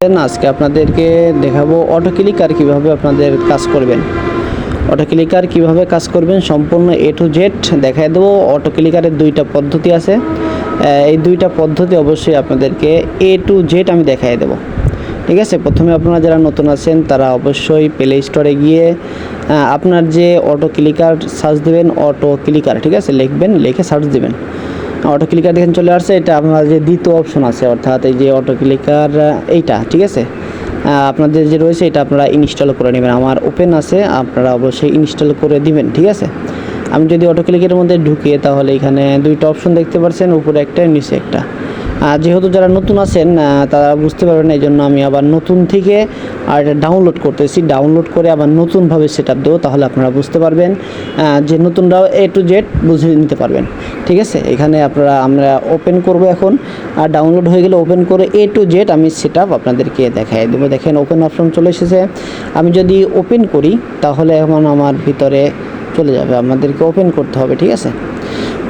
আজকে আপনাদেরকে দেখাবো অটো ক্লিকার কিভাবে আপনাদের কাজ করবেন। অটো ক্লিকার কিভাবে কাজ করবেন সম্পূর্ণ এ টু জেড দেখাই দেবো। অটো ক্লিকারের দুইটা পদ্ধতি আছে, এই দুইটা পদ্ধতি অবশ্যই আপনাদেরকে এ টু জেড আমি দেখাই দেবো। ঠিক আছে, প্রথমে আপনারা যারা নতুন আছেন তারা অবশ্যই প্লে স্টোরে গিয়ে আপনার যে অটো ক্লিকার সার্চ দেবেন, অটো ক্লিকার ঠিক আছে লিখবেন, লিখে সার্চ দেবেন। অটো ক্লিকার দেখেন চলে আসছে, এটা আপনার যে দ্বিতীয় অপশন আছে, অর্থাৎ এই যে অটো ক্লিকার এইটা ঠিক আছে আপনাদের যে রয়েছে এটা আপনারা ইনস্টল করে নেবেন। আমার ওপেন আছে, আপনারা অবশ্যই ইনস্টল করে দিবেন। ঠিক আছে, আমি যদি অটো ক্লিকের মধ্যে ঢুকি তাহলে এখানে দুইটা অপশন দেখতে পাচ্ছেন, উপরে একটা নিচে একটা। যেহেতু যারা নতুন আছেন তারা বুঝতে পারবেন, এই জন্য আমি আবার নতুন থেকে আর এটা ডাউনলোড করতেছি, ডাউনলোড করে আবার নতুনভাবে সেট আপ দেবো, তাহলে আপনারা বুঝতে পারবেন যে নতুনরাও এ টু জেড বুঝে নিতে পারবেন। ঠিক আছে, এখানে আমরা ওপেন করব এখন, আর ডাউনলোড হয়ে গেলে ওপেন করে এ টু জেড আমি সেট আপ আপনাদেরকে দেখাই দেবো। দেখেন ওপেন অপশন চলে এসেছে, আমি যদি ওপেন করি তাহলে এখন আমার ভিতরে চলে যাবে, আমাদেরকে ওপেন করতে হবে। ঠিক আছে,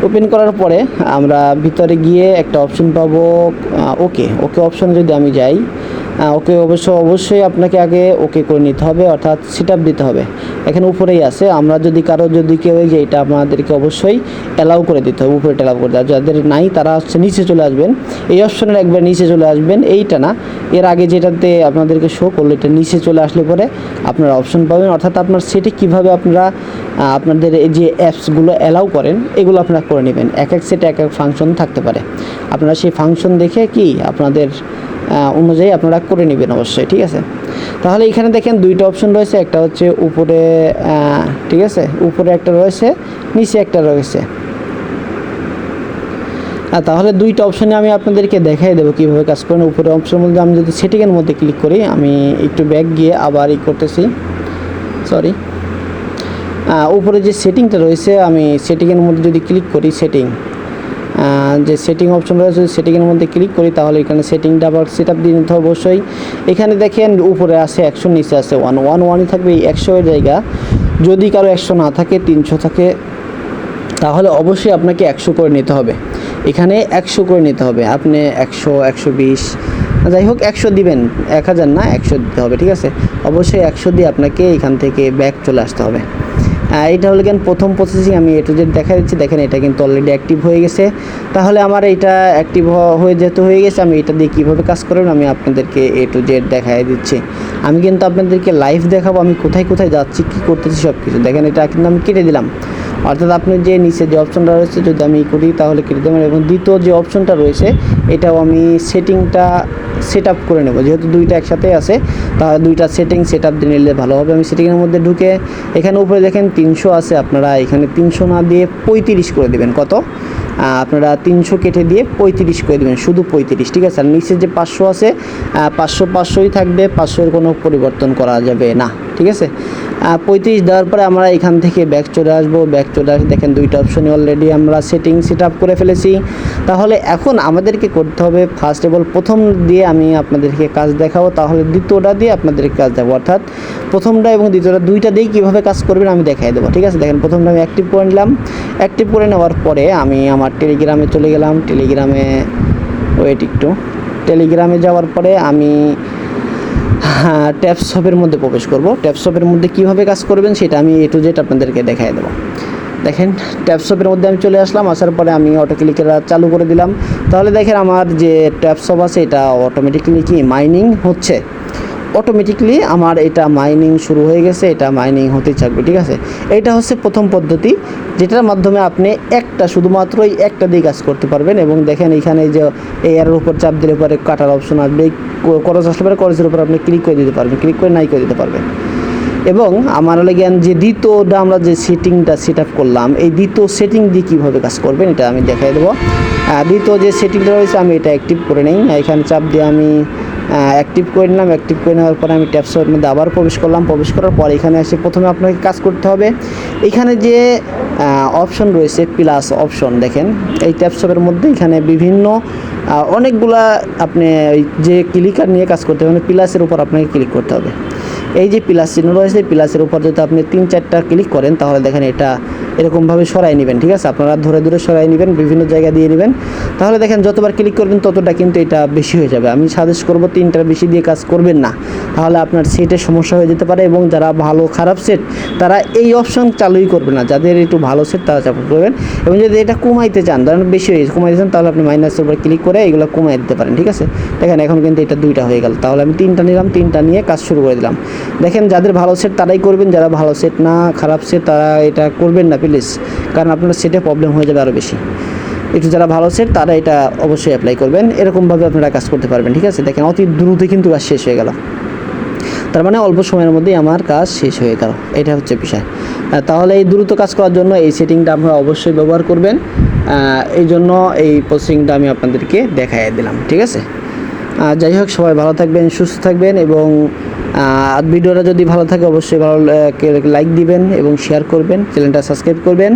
ওপেন করার পরে আমরা ভিতরে গিয়ে একটা অপশন পাবো ওকে অপশনে যদি আমি যাই, ওকে অবশ্যই আপনাকে আগে ওকে করে নিতে হবে, অর্থাৎ সেট আপ দিতে হবে। এখানে উপরেই আছে, আমরা যদি কেউ যে এটা আপনাদেরকে অবশ্যই অ্যালাউ করে দিতে হবে, উপরে অ্যালাউ করে দেওয়া। যাদের নাই তারা হচ্ছে নিচে চলে আসবেন, এই অপশনের একবার নিচে চলে আসবেন, এইটা না এর আগে যেটাতে আপনাদেরকে শো করলো এটা নিচে চলে আসলে পরে আপনারা অপশন পাবেন, অর্থাৎ আপনার সেটি কীভাবে আপনারা আপনাদের এই যে অ্যাপসগুলো অ্যালাউ করেন এগুলো আপনারা করে নেবেন। এক এক সেটে এক এক ফাংশন থাকতে পারে, আপনারা সেই ফাংশন দেখে কি আপনাদের অনুযায়ী আপনারা করে নেবেন অবশ্যই। ঠিক আছে, তাহলে এখানে দেখেন দুইটা অপশন রয়েছে, একটা হচ্ছে উপরে ঠিক আছে, উপরে একটা রয়েছে, নিচে একটা রয়েছে। তাহলে দুইটা অপশনে আমি আপনাদেরকে দেখাই দেবো কীভাবে কাজ করেন। উপরে অপশন মধ্যে আমি যদি সেটিংয়ের মধ্যে ক্লিক করি, আমি একটু ব্যাক গিয়ে আবার করতেছি, সরি, উপরে যে সেটিংটা রয়েছে আমি সেটিংয়ের মধ্যে যদি ক্লিক করি, যে সেটিং অপশন রয়েছে সেটিংয়ের মধ্যে ক্লিক করি, তাহলে এখানে সেটিংটা আবার সেট আপ দিয়ে নিতে হবে অবশ্যই। এখানে দেখেন উপরে আছে 100, নিচে আছে 1 থাকবে, এই 100 এর জায়গা যদি কারো 100 না থাকে, 300 থাকে, তাহলে অবশ্যই আপনাকে 100 করে নিতে হবে। এখানে 100 করে নিতে হবে, আপনি 100, 120 যাই হোক 100 দিবেন, 1000 না 100 দিতে হবে। ঠিক আছে, অবশ্যই 100 দিয়ে আপনাকে এখান থেকে ব্যাক চলে আসতে হবে। এটা হলো কেন প্রথম প্রসেসিং, আমি এ টু জেড দেখা দিচ্ছি। দেখেন এটা কিন্তু অলরেডি অ্যাক্টিভ হয়ে গেছে, তাহলে আমার এটা অ্যাক্টিভ হয়ে গেছে। আমি এটা দিয়ে কীভাবে কাজ করবেন আমি আপনাদেরকে এ টু জেড দেখাই দিচ্ছি। আমি কিন্তু আপনাদেরকে লাইভ দেখাবো, আমি কোথায় কোথায় যাচ্ছি, কী করতেছি সব কিছু। দেখেন এটা কিন্তু আমি কেটে দিলাম, অর্থাৎ আপনি যে নিচে যে অপশনটা রয়েছে যদি আমি করি তাহলে কেটে দেবেন, এবং দ্বিতীয় যে অপশনটা রয়েছে এটাও আমি সেটিংটা সেট আপ করে নেব। যেহেতু দুইটা একসাথে আছে তাহলে দুইটা সেট আপ দিয়ে নিলে ভালো হবে। আমি সেটিংয়ের মধ্যে ঢুকে এখানে উপরে দেখেন 300 আছে, আপনারা এখানে 300 না দিয়ে 35 করে দেবেন। কত আপনারা 300 কেটে দিয়ে 35 করে দেবেন, শুধু 35। ঠিক আছে, আর নিচে যে 500 আছে 500ই থাকবে, 500-এর কোনো পরিবর্তন করা যাবে না। ঠিক আছে, 35 দেওয়ার পরে আমরা এখান থেকে ব্যাক চলে আসবো। দেখেন দুইটা অপশনই অলরেডি আমরা সেট আপ করে ফেলেছি। তাহলে এখন আমাদেরকে করতে হবে ফার্স্ট অফ অল, প্রথম দিয়ে আমি আপনাদেরকে কাজ দেখাবো, তাহলে দ্বিতীয়টা দিয়ে আপনাদেরকে কাজ দেখাবো, অর্থাৎ প্রথমটা এবং দ্বিতীয়টা দুইটা দিয়েই কীভাবে কাজ করবেন আমি দেখাই দেবো। ঠিক আছে, দেখেন প্রথমটা আমি অ্যাক্টিভ করে নিলাম, অ্যাক্টিভ করে নেওয়ার পরে আমি আমার টেলিগ্রামে চলে গেলাম। টেলিগ্রামে যাওয়ার পরে আমি ট্যাপশপের মধ্যে প্রবেশ করব। ট্যাপশপের মধ্যে কীভাবে কাজ করবেন সেটা আমি এ টু জেড আপনাদেরকে দেখাই দেবো। দেখেন ট্যাপশপের মধ্যে আমি চলে আসলাম, আসার পরে আমি অটো ক্লিকার চালু করে দিলাম। তাহলে দেখেন আমার যে ট্যাপশপ আছে এটা অটোমেটিক্যালি কি মাইনিং হচ্ছে, অটোমেটিকলি আমার এটা মাইনিং শুরু হয়ে গেছে, এটা মাইনিং হতেই থাকবে। ঠিক আছে, এটা হচ্ছে প্রথম পদ্ধতি, যেটার মাধ্যমে আপনি শুধুমাত্র একটা দিয়ে কাজ করতে পারবেন। এবং দেখেন এখানে যে এই এর উপর চাপ দিলে পরে কাটার অপশন আসবে, করজ আসলে পরে করজের উপর আপনি ক্লিক করে দিতে পারবেন, ক্লিক করে নাই করে দিতে পারবেন। এবং আমার জ্ঞান যে দ্বিতীয়টা আমরা যে সেটিংটা সেট আপ করলাম, এই দ্বিতীয় সেটিং দিয়ে কীভাবে কাজ করবেন এটা আমি দেখাই দেবো। দ্বিতীয় যে সেটিংটা রয়েছে আমি এটা অ্যাক্টিভ করে নিই, এখানে চাপ দিয়ে আমি অ্যাক্টিভ করে নিলাম। অ্যাক্টিভ করে নেওয়ার পরে আমি ট্যাপসের মধ্যে আবার প্রবেশ করলাম। প্রবেশ করার পর এখানে এসে প্রথমে আপনাকে কাজ করতে হবে, এখানে যে অপশন রয়েছে প্লাস অপশন, দেখেন এই ট্যাপসের মধ্যে এখানে বিভিন্ন অনেকগুলা আপনি যে ক্লিকার নিয়ে কাজ করতে হবে, প্লাসের উপর আপনাকে ক্লিক করতে হবে। এই যে প্লাস চিহ্ন রয়েছে প্লাসের উপর যদি আপনি 3-4টা ক্লিক করেন তাহলে দেখেন এটা এরকমভাবে সরাই নেবেন, ঠিক আছে? আপনারা ধরে ধরে সরাই নেবেন, বিভিন্ন জায়গা দিয়ে নেবেন, তাহলে দেখেন যতবার ক্লিক করবেন ততটা কিন্তু এটা বেশি হয়ে যাবে। আমি সাজেস্ট করব 3টার বেশি দিয়ে কাজ করবেন না, তাহলে আপনার সেটে সমস্যা হয়ে যেতে পারে। এবং যারা ভালো খারাপ সেট তারা এই অপশন চালুই করবে না, যাদের একটু ভালো সেট তারা চালু করবেন। এবং যদি এটা কমাইতে চান, ধরেন বেশি হয়ে কমাইতে চান, তাহলে আপনি মাইনাসের উপর ক্লিক করে এগুলো কমাই দিতে পারেন, ঠিক আছে? দেখেন এখন কিন্তু এটা 2টা হয়ে গেল, তাহলে আমি 3টা নিলাম, 3টা নিয়ে কাজ শুরু করে দিলাম। দেখেন যাদের ভালো সেট তারাই করবেন, যারা ভালো সেট না, খারাপ সেট, তারা এটা করবেন না প্লিজ, কারণ আপনার সেটে প্রবলেম হয়ে যাবে আরও বেশি। একটু যারা ভালো সেট তারা এটা অবশ্যই অ্যাপ্লাই করবেন, এরকমভাবে আপনারা কাজ করতে পারবেন, ঠিক আছে? দেখেন অতি দ্রুত কিন্তু কাজ শেষ হয়ে গেল, তার মানে অল্প সময়ের মধ্যেই আমার কাজ শেষ হয়ে গেল, এটা হচ্ছে বিষয়। তাহলে এই দ্রুত কাজ করার জন্য এই সেটিংটা আপনারা অবশ্যই ব্যবহার করবেন। এই জন্য এই প্রসেসিংটা আমি আপনাদেরকে দেখাই দিলাম, ঠিক আছে? যাই হোক, সবাই ভালো থাকবেন, সুস্থ থাকবেন, এবং ভিডিওটা যদি ভালো থাকে অবশ্যই ভালো লাইক দিবেন এবং শেয়ার করবেন, চ্যানেলটা সাবস্ক্রাইব করবেন।